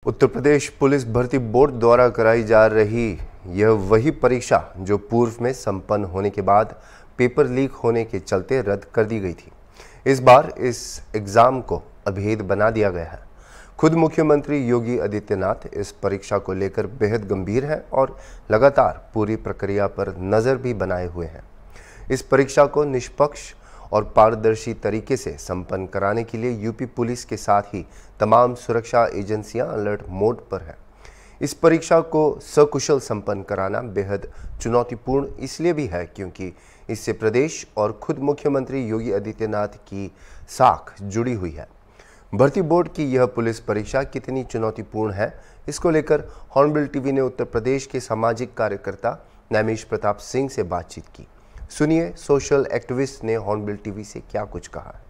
Uttar Pradesh police भर्ती board द्वारा कराई जा रही यह वही परीक्षा जो पूर्व में संपन्न होने के बाद पेपर लीक होने के चलते रद्द कर दी गई थी। इस बार इस एग्जाम को अभेद बना दिया गया है। खुद मुख्यमंत्री योगी आदित्यनाथ इस परीक्षा को लेकर बेहद गंभीर हैं और लगातार पूरी प्रक्रिया पर नज़र भी बनाए हुए हैं। इस परीक्षा को निष्पक्ष और पारदर्शी तरीके से संपन्न कराने के लिए यूपी पुलिस के साथ ही तमाम सुरक्षा एजेंसियां अलर्ट मोड पर हैं। इस परीक्षा को सकुशल संपन्न कराना बेहद चुनौतीपूर्ण इसलिए भी है क्योंकि इससे प्रदेश और खुद मुख्यमंत्री योगी आदित्यनाथ की साख जुड़ी हुई है। भर्ती बोर्ड की यह पुलिस परीक्षा कितनी चुनौतीपूर्ण है, इसको लेकर हॉर्नबिल टीवी ने उत्तर प्रदेश के सामाजिक कार्यकर्ता नैमिष प्रताप सिंह से बातचीत की। सुनिए सोशल एक्टिविस्ट ने हॉर्नबिल टीवी से क्या कुछ कहा।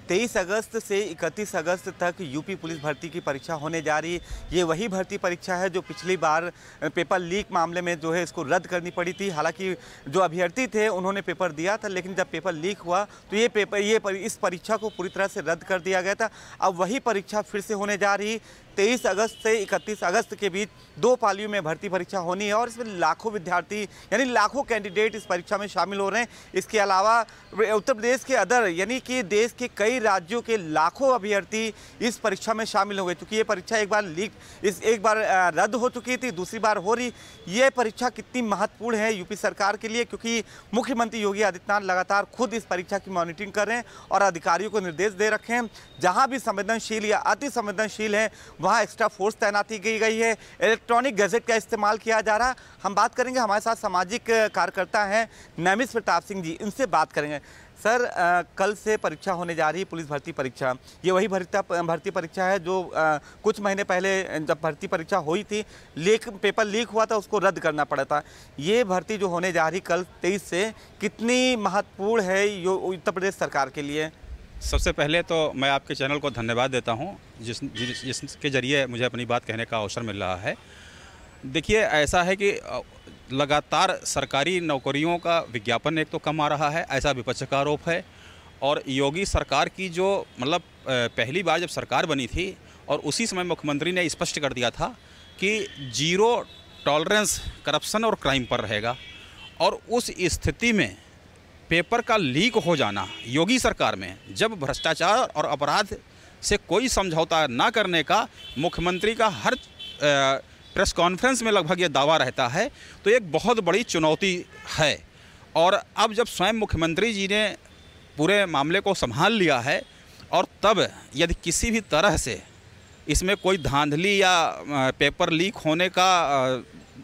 23 अगस्त से 31 अगस्त तक यूपी पुलिस भर्ती की परीक्षा होने जा रही है। ये वही भर्ती परीक्षा है जो पिछली बार पेपर लीक मामले में जो है इसको रद्द करनी पड़ी थी। हालांकि जो अभ्यर्थी थे उन्होंने पेपर दिया था, लेकिन जब पेपर लीक हुआ तो इस परीक्षा को पूरी तरह से रद्द कर दिया गया था। अब वही परीक्षा फिर से होने जा रही। 23 अगस्त से 31 अगस्त के बीच 2 पालियों में भर्ती परीक्षा होनी है और इसमें लाखों विद्यार्थी यानी लाखों कैंडिडेट इस परीक्षा में शामिल हो रहे हैं। इसके अलावा उत्तर प्रदेश के अदर यानी कि देश के कई राज्यों के लाखों अभ्यर्थी इस परीक्षा में शामिल हो गए। क्योंकि ये परीक्षा एक बार रद्द हो चुकी थी, दूसरी बार हो रही। ये परीक्षा कितनी महत्वपूर्ण है यूपी सरकार के लिए, क्योंकि मुख्यमंत्री योगी आदित्यनाथ लगातार खुद इस परीक्षा की मॉनिटरिंग कर रहे हैं और अधिकारियों को निर्देश दे रखे हैं। जहाँ भी संवेदनशील या अति संवेदनशील है वहाँ एक्स्ट्रा फोर्स तैनाती की गई है। इलेक्ट्रॉनिक गैजेट का इस्तेमाल किया जा रहा है। हम बात करेंगे, हमारे साथ सामाजिक कार्यकर्ता हैं नैमिष प्रताप सिंह जी, इनसे बात करेंगे। सर, कल से परीक्षा होने जा रही है पुलिस भर्ती परीक्षा। ये वही भर्ती परीक्षा है जो कुछ महीने पहले जब भर्ती परीक्षा हुई थी, पेपर लीक हुआ था, उसको रद्द करना पड़ा था। ये भर्ती जो होने जा रही कल 23 से, कितनी महत्वपूर्ण है उत्तर प्रदेश सरकार के लिए? सबसे पहले तो मैं आपके चैनल को धन्यवाद देता हूं जिसके ज़रिए मुझे अपनी बात कहने का अवसर मिल रहा है। देखिए, ऐसा है कि लगातार सरकारी नौकरियों का विज्ञापन एक तो कम आ रहा है, ऐसा विपक्ष का आरोप है। और योगी सरकार की जो पहली बार जब सरकार बनी थी और उसी समय मुख्यमंत्री ने स्पष्ट कर दिया था कि जीरो टॉलरेंस करप्शन और क्राइम पर रहेगा। और उस स्थिति में पेपर का लीक हो जाना योगी सरकार में, जब भ्रष्टाचार और अपराध से कोई समझौता ना करने का मुख्यमंत्री का हर प्रेस कॉन्फ्रेंस में लगभग ये दावा रहता है, तो एक बहुत बड़ी चुनौती है। और अब जब स्वयं मुख्यमंत्री जी ने पूरे मामले को संभाल लिया है और तब यदि किसी भी तरह से इसमें कोई धांधली या पेपर लीक होने का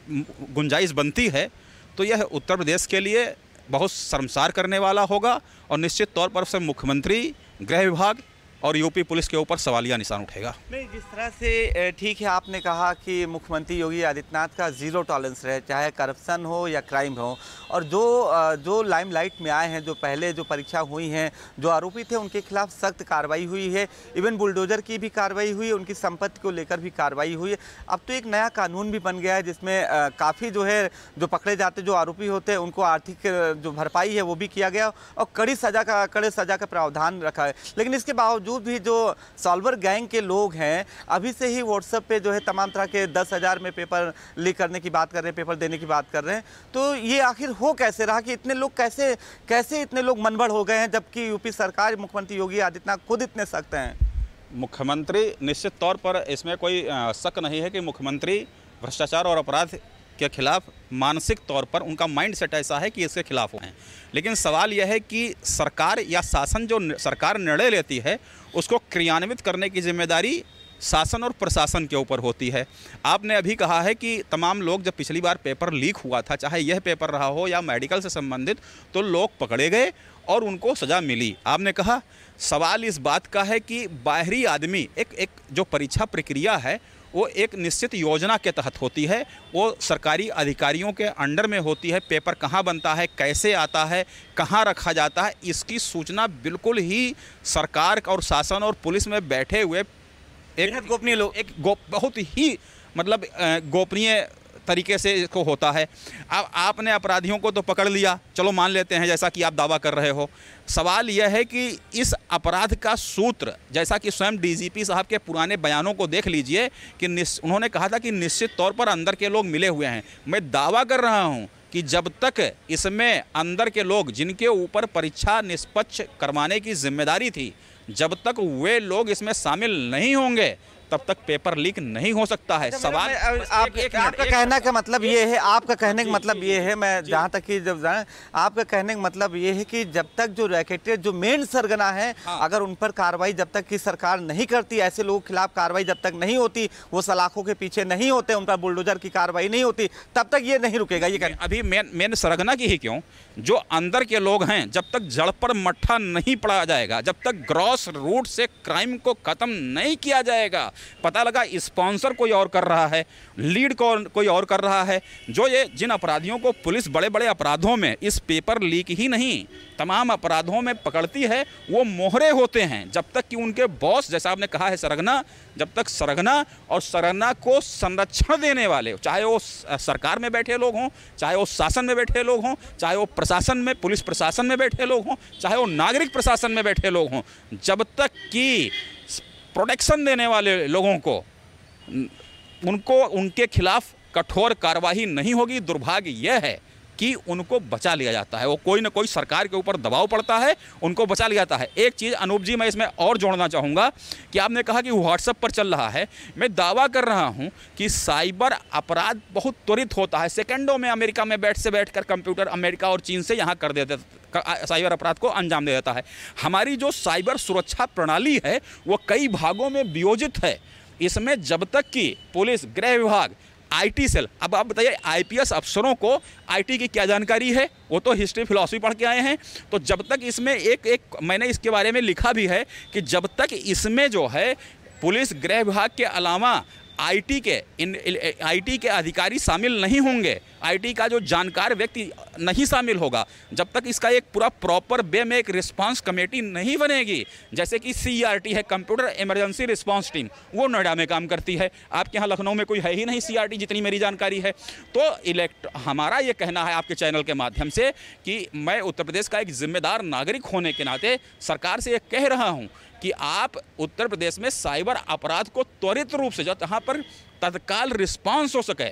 गुंजाइश बनती है, तो यह उत्तर प्रदेश के लिए बहुत शर्मसार करने वाला होगा और निश्चित तौर पर से मुख्यमंत्री, गृह विभाग और यूपी पुलिस के ऊपर सवालिया निशान उठेगा। नहीं, जिस तरह से ठीक है, आपने कहा कि मुख्यमंत्री योगी आदित्यनाथ का जीरो टॉलरेंस रहे, चाहे करप्शन हो या क्राइम हो। और जो लाइमलाइट में आए हैं, जो पहले जो परीक्षा हुई हैं, जो आरोपी थे उनके खिलाफ सख्त कार्रवाई हुई है। इवन बुलडोजर की भी कार्रवाई हुई है, उनकी संपत्ति को लेकर भी कार्रवाई हुई है। अब तो एक नया कानून भी बन गया है जिसमें काफ़ी जो पकड़े जाते जो आरोपी होते हैं उनको आर्थिक जो भरपाई है वो भी किया गया और कड़ी सज़ा का प्रावधान रखा है। लेकिन इसके बावजूद भी जो सॉल्वर गैंग के लोग हैं अभी से ही व्हाट्सएप पे जो है तमाम तरह के 10,000 में पेपर लीक करने की बात कर रहे हैं, पेपर देने की बात कर रहे हैं। तो ये आखिर हो कैसे रहा कि इतने लोग कैसे इतने लोग मनबड़ हो गए हैं, जबकि यूपी सरकार, मुख्यमंत्री योगी आदित्यनाथ खुद इतने सख्त हैं? मुख्यमंत्री, निश्चित तौर पर इसमें कोई शक नहीं है कि मुख्यमंत्री भ्रष्टाचार और अपराध के खिलाफ मानसिक तौर पर उनका माइंड सेट ऐसा है कि इसके खिलाफ हैं। लेकिन सवाल यह है कि सरकार या शासन, जो सरकार निर्णय लेती है उसको क्रियान्वित करने की जिम्मेदारी शासन और प्रशासन के ऊपर होती है। आपने अभी कहा है कि तमाम लोग, जब पिछली बार पेपर लीक हुआ था, चाहे यह पेपर रहा हो या मेडिकल से संबंधित, तो लोग पकड़े गए और उनको सज़ा मिली। आपने कहा सवाल इस बात का है कि बाहरी आदमी, एक जो परीक्षा प्रक्रिया है वो एक निश्चित योजना के तहत होती है, वो सरकारी अधिकारियों के अंडर में होती है। पेपर कहाँ बनता है, कैसे आता है, कहाँ रखा जाता है, इसकी सूचना बिल्कुल ही सरकार और शासन और पुलिस में बैठे हुए एक गोपनीय लोग, बहुत ही गोपनीय तरीके से इसको होता है। अब आपने अपराधियों को तो पकड़ लिया, चलो मान लेते हैं जैसा कि आप दावा कर रहे हो। सवाल यह है कि इस अपराध का सूत्र, जैसा कि स्वयं डीजीपी साहब के पुराने बयानों को देख लीजिए कि उन्होंने कहा था कि निश्चित तौर पर अंदर के लोग मिले हुए हैं। मैं दावा कर रहा हूं कि जब तक इसमें अंदर के लोग, जिनके ऊपर परीक्षा निष्पक्ष करवाने की जिम्मेदारी थी, जब तक वे लोग इसमें शामिल नहीं होंगे तब तक पेपर लीक नहीं हो सकता है। सवाल आपका कहने का मतलब ये है, आपका कहने का मतलब ये है, मैं जहाँ तक कि जब जाने, आपका कहने का मतलब ये है कि जब तक जो रैकेटर, जो मेन सरगना है, अगर उन पर कार्रवाई जब तक की सरकार नहीं करती, ऐसे लोगों के खिलाफ कार्रवाई जब तक नहीं होती, वो सलाखों के पीछे नहीं होते, उन पर बुलडोजर की कार्रवाई नहीं होती, तब तक ये नहीं रुकेगा। ये कहना अभी मेन सरगना की ही क्यों, जो अंदर के लोग हैं, जब तक जड़ पर मट्ठा नहीं पड़ा जाएगा, जब तक ग्रॉस रूट से क्राइम को खत्म नहीं किया जाएगा, पता लगा स्पॉन्सर कोई और कर रहा है, लीड कोई और कर रहा है, जो ये जिन अपराधियों को पुलिस बड़े बड़े अपराधों में, इस पेपर लीक ही नहीं तमाम अपराधों में पकड़ती है, वो मोहरे होते हैं। जब तक कि उनके बॉस, जैसा आपने कहा है सरगना, जब तक सरगना और सरगना को संरक्षण देने वाले, चाहे वो सरकार में बैठे लोग हों, चाहे वो शासन में बैठे लोग हों, चाहे वो प्रशासन में, पुलिस प्रशासन में बैठे लोग हों, चाहे वो नागरिक प्रशासन में बैठे लोग हों, जब तक कि प्रोटेक्शन देने वाले लोगों को, उनको उनके खिलाफ कठोर कार्रवाई नहीं होगी, दुर्भाग्य यह है कि उनको बचा लिया जाता है। वो कोई ना कोई सरकार के ऊपर दबाव पड़ता है, उनको बचा लिया जाता है। एक चीज़ अनूप जी मैं इसमें और जोड़ना चाहूँगा कि आपने कहा कि व्हाट्सएप पर चल रहा है। मैं दावा कर रहा हूँ कि साइबर अपराध बहुत त्वरित होता है, सेकंडों में अमेरिका में बैठकर कंप्यूटर अमेरिका और चीन से यहाँ कर देते, साइबर अपराध को अंजाम दे देता है। हमारी जो साइबर सुरक्षा प्रणाली है वो कई भागों में वियोजित है। इसमें जब तक कि पुलिस, गृह विभाग, आईटी सेल, अब आप बताइए आईपीएस अफसरों को आईटी की क्या जानकारी है, वो तो हिस्ट्री फिलॉसफी पढ़ के आए हैं। तो जब तक इसमें एक मैंने इसके बारे में लिखा भी है कि जब तक इसमें जो है पुलिस, गृह विभाग के अलावा आईटी के अधिकारी शामिल नहीं होंगे, आईटी का जो जानकार व्यक्ति नहीं शामिल होगा, जब तक इसका एक पूरा प्रॉपर वे में एक रिस्पांस कमेटी नहीं बनेगी, जैसे कि सीआरटी है, कंप्यूटर इमरजेंसी रिस्पांस टीम, वो नोएडा में काम करती है। आपके यहाँ लखनऊ में कोई है ही नहीं सीआरटी, जितनी मेरी जानकारी है। तो हमारा ये कहना है आपके चैनल के माध्यम से कि मैं उत्तर प्रदेश का एक जिम्मेदार नागरिक होने के नाते सरकार से ये कह रहा हूँ कि आप उत्तर प्रदेश में साइबर अपराध को त्वरित रूप से, जहाँ पर तत्काल रिस्पांस हो सके,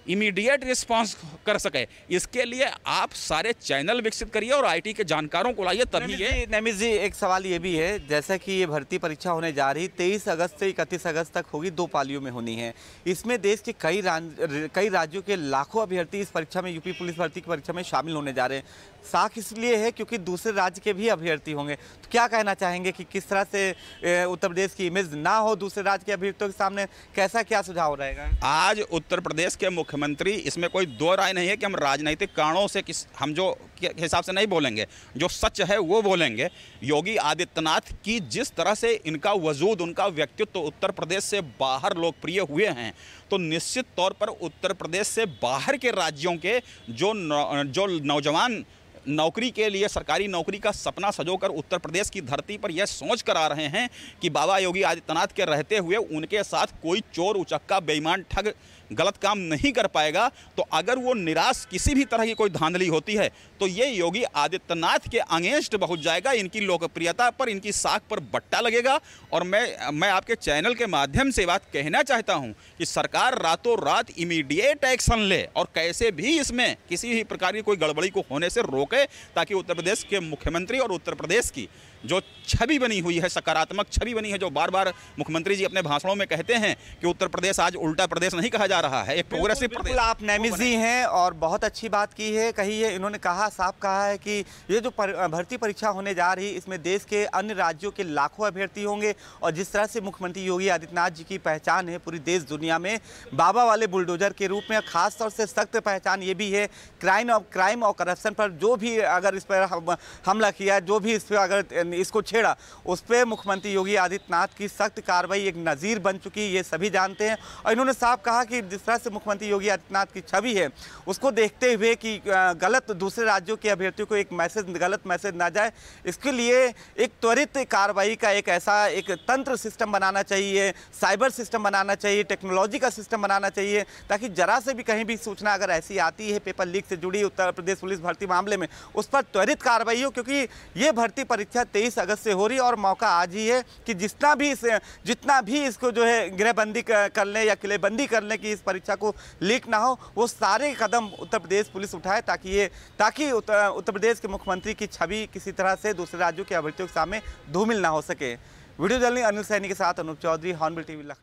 इमीडिएट रिस्पांस कर सके, इसके लिए आप सारे चैनल विकसित करिए और आईटी के जानकारों को लाइए, तभी ये। नमित जी, एक सवाल ये भी है, जैसा कि ये भर्ती परीक्षा होने जा रही 23 अगस्त से 31 अगस्त तक होगी, 2 पालियों में होनी है। इसमें देश के कई राज्यों के लाखों अभ्यर्थी इस परीक्षा में, यूपी पुलिस भर्ती की परीक्षा में शामिल होने जा रहे हैं। साख इसलिए है क्योंकि दूसरे राज्य के भी अभ्यर्थी होंगे। तो क्या कहना चाहेंगे कि किस तरह से उत्तर प्रदेश की इमेज ना हो दूसरे राज्य के अभ्यर्थियों के सामने, कैसा क्या सुझाव रहेगा? आज उत्तर प्रदेश के मुख्यमंत्री, इसमें कोई दो राय नहीं है कि हम राजनीतिक कारणों से हम जो हिसाब से नहीं बोलेंगे, जो सच है वो बोलेंगे। योगी आदित्यनाथ की जिस तरह से इनका वजूद, उनका व्यक्तित्व उत्तर प्रदेश से बाहर लोकप्रिय हुए हैं, तो निश्चित तौर पर उत्तर प्रदेश से बाहर के राज्यों के जो नौजवान नौकरी के लिए, सरकारी नौकरी का सपना सजोकर उत्तर प्रदेश की धरती पर यह सोच कर आ रहे हैं कि बाबा योगी आदित्यनाथ के रहते हुए उनके साथ कोई चोर, उचक्का, बेईमान, ठग गलत काम नहीं कर पाएगा, तो अगर वो निराश, किसी भी तरह की कोई धांधली होती है, तो ये योगी आदित्यनाथ के अगेंस्ट पहुंच जाएगा, इनकी लोकप्रियता पर, इनकी साख पर बट्टा लगेगा। और मैं आपके चैनल के माध्यम से बात कहना चाहता हूं कि सरकार रातों रात इमीडिएट एक्शन ले और कैसे भी इसमें किसी भी प्रकार की कोई गड़बड़ी को होने से रोके, ताकि उत्तर प्रदेश के मुख्यमंत्री और उत्तर प्रदेश की जो छवि बनी हुई है, सकारात्मक छवि बनी है, जो बार बार मुख्यमंत्री जी अपने भाषणों में कहते हैं कि उत्तर प्रदेश आज उल्टा प्रदेश नहीं कहा जा रहा है, एक प्रोग्रेसिव प्रदेश। आप नमित जी हैं और बहुत अच्छी बात कही है। इन्होंने कहा, साफ कहा है कि ये जो भर्ती परीक्षा होने जा रही है, इसमें देश के अन्य राज्यों के लाखों अभ्यर्थी होंगे। और जिस तरह से मुख्यमंत्री योगी आदित्यनाथ जी की पहचान है पूरी देश दुनिया में बाबा वाले बुलडोजर के रूप में, खास तौर से सख्त पहचान ये भी है क्राइम और करप्शन पर, जो भी अगर इस पर हमला किया, जो भी इस पर अगर इसको छेड़ा, उस पर मुख्यमंत्री योगी आदित्यनाथ की सख्त कार्रवाई एक नज़ीर बन चुकी है, ये सभी जानते हैं। और इन्होंने साफ कहा कि जिस तरह से मुख्यमंत्री योगी आदित्यनाथ की छवि है, उसको देखते हुए कि गलत दूसरे राज्यों के अभ्यर्थियों को एक गलत मैसेज ना जाए, इसके लिए एक त्वरित कार्रवाई का एक ऐसा एक तंत्र सिस्टम बनाना चाहिए, साइबर सिस्टम बनाना चाहिए, टेक्नोलॉजी का सिस्टम बनाना चाहिए, ताकि जरा से भी कहीं भी सूचना अगर ऐसी आती है पेपर लीक से जुड़ी उत्तर प्रदेश पुलिस भर्ती मामले में, उस पर त्वरित कार्रवाई हो। क्योंकि ये भर्ती परीक्षा 23 अगस्त से हो रही है और मौका आज ही है कि जितना भी इसको जो है गृहबंदी कर ले या किलेबंदी कर ले कि इस परीक्षा को लीक ना हो, वो सारे कदम उत्तर प्रदेश पुलिस उठाए ताकि उत्तर प्रदेश के मुख्यमंत्री की छवि किसी तरह से दूसरे राज्यों के अभ्यर्थियों के सामने धूमिल ना हो सके। वीडियो जर्नलिस्ट अनिल सैनी के साथ अनूप चौधरी, हॉर्नबिल टीवी, लखनऊ।